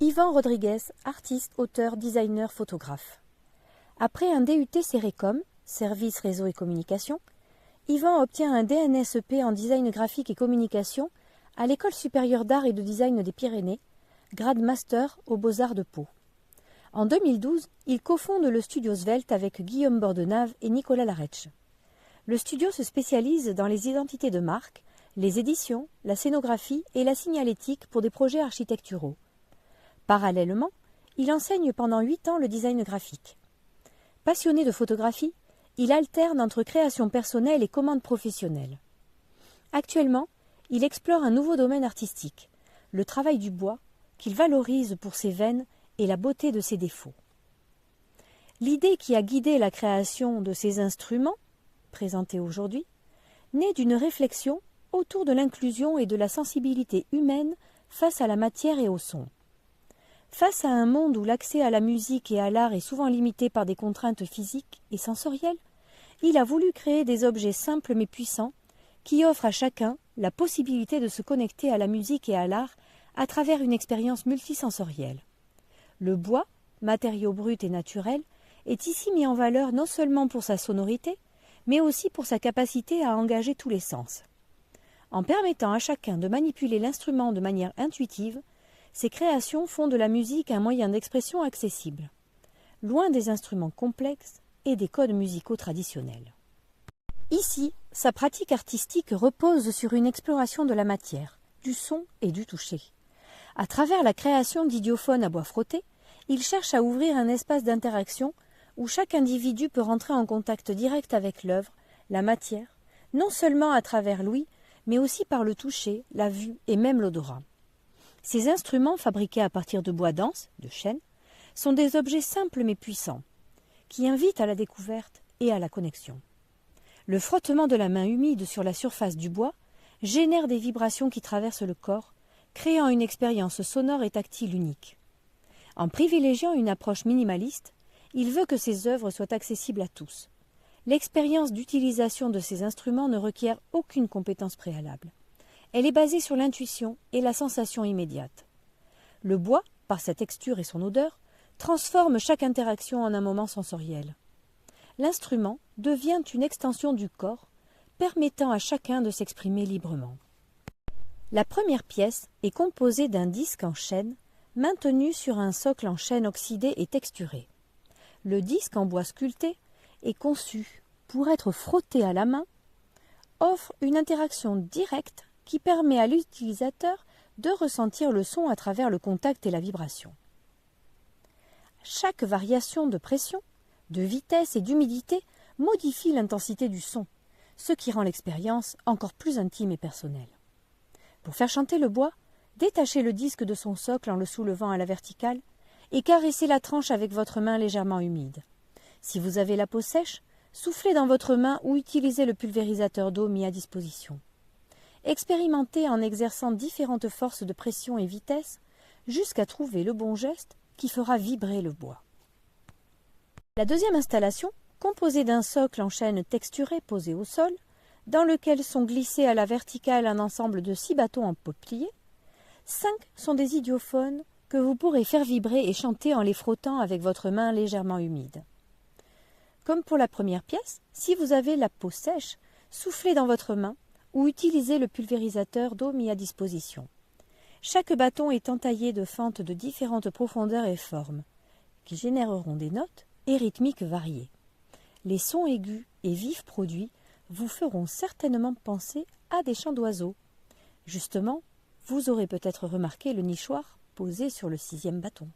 Yvan Rodriguez, artiste, auteur, designer, photographe. Après un DUT Cerecom, Service Réseau et Communication, Yvan obtient un DNSEP en design graphique et communication à l'École supérieure d'art et de design des Pyrénées, grade master aux Beaux-Arts de Pau. En 2012, il cofonde le studio Svelte avec Guillaume Bordenave et Nicolas Laretche. Le studio se spécialise dans les identités de marque, les éditions, la scénographie et la signalétique pour des projets architecturaux. Parallèlement, il enseigne pendant 8 ans le design graphique. Passionné de photographie, il alterne entre création personnelle et commande professionnelle. Actuellement, il explore un nouveau domaine artistique, le travail du bois, qu'il valorise pour ses veines et la beauté de ses défauts. L'idée qui a guidé la création de ces instruments, présentés aujourd'hui, naît d'une réflexion autour de l'inclusion et de la sensibilité humaine face à la matière et au son. Face à un monde où l'accès à la musique et à l'art est souvent limité par des contraintes physiques et sensorielles, il a voulu créer des objets simples mais puissants qui offrent à chacun la possibilité de se connecter à la musique et à l'art à travers une expérience multisensorielle. Le bois, matériau brut et naturel, est ici mis en valeur non seulement pour sa sonorité, mais aussi pour sa capacité à engager tous les sens. En permettant à chacun de manipuler l'instrument de manière intuitive, ces créations font de la musique un moyen d'expression accessible, loin des instruments complexes et des codes musicaux traditionnels. Ici, sa pratique artistique repose sur une exploration de la matière, du son et du toucher. À travers la création d'idiophones à bois frotté, il cherche à ouvrir un espace d'interaction où chaque individu peut rentrer en contact direct avec l'œuvre, la matière, non seulement à travers l'ouïe, mais aussi par le toucher, la vue et même l'odorat. Ces instruments, fabriqués à partir de bois dense, de chêne, sont des objets simples mais puissants, qui invitent à la découverte et à la connexion. Le frottement de la main humide sur la surface du bois génère des vibrations qui traversent le corps, créant une expérience sonore et tactile unique. En privilégiant une approche minimaliste, il veut que ses œuvres soient accessibles à tous. L'expérience d'utilisation de ces instruments ne requiert aucune compétence préalable. Elle est basée sur l'intuition et la sensation immédiate. Le bois, par sa texture et son odeur, transforme chaque interaction en un moment sensoriel. L'instrument devient une extension du corps, permettant à chacun de s'exprimer librement. La première pièce est composée d'un disque en chêne, maintenu sur un socle en chêne oxydé et texturé. Le disque en bois sculpté est conçu pour être frotté à la main, offre une interaction directe qui permet à l'utilisateur de ressentir le son à travers le contact et la vibration. Chaque variation de pression, de vitesse et d'humidité modifie l'intensité du son, ce qui rend l'expérience encore plus intime et personnelle. Pour faire chanter le bois, détachez le disque de son socle en le soulevant à la verticale et caressez la tranche avec votre main légèrement humide. Si vous avez la peau sèche, soufflez dans votre main ou utilisez le pulvérisateur d'eau mis à disposition. Expérimentez en exerçant différentes forces de pression et vitesse jusqu'à trouver le bon geste qui fera vibrer le bois. La deuxième installation, composée d'un socle en chêne texturé posé au sol, dans lequel sont glissés à la verticale un ensemble de 6 bâtons en peuplier, 5 sont des idiophones que vous pourrez faire vibrer et chanter en les frottant avec votre main légèrement humide. Comme pour la première pièce, si vous avez la peau sèche, soufflez dans votre main ou utilisez le pulvérisateur d'eau mis à disposition. Chaque bâton est entaillé de fentes de différentes profondeurs et formes, qui généreront des notes et rythmiques variées. Les sons aigus et vifs produits vous feront certainement penser à des chants d'oiseaux. Justement, vous aurez peut-être remarqué le nichoir posé sur le 6e bâton.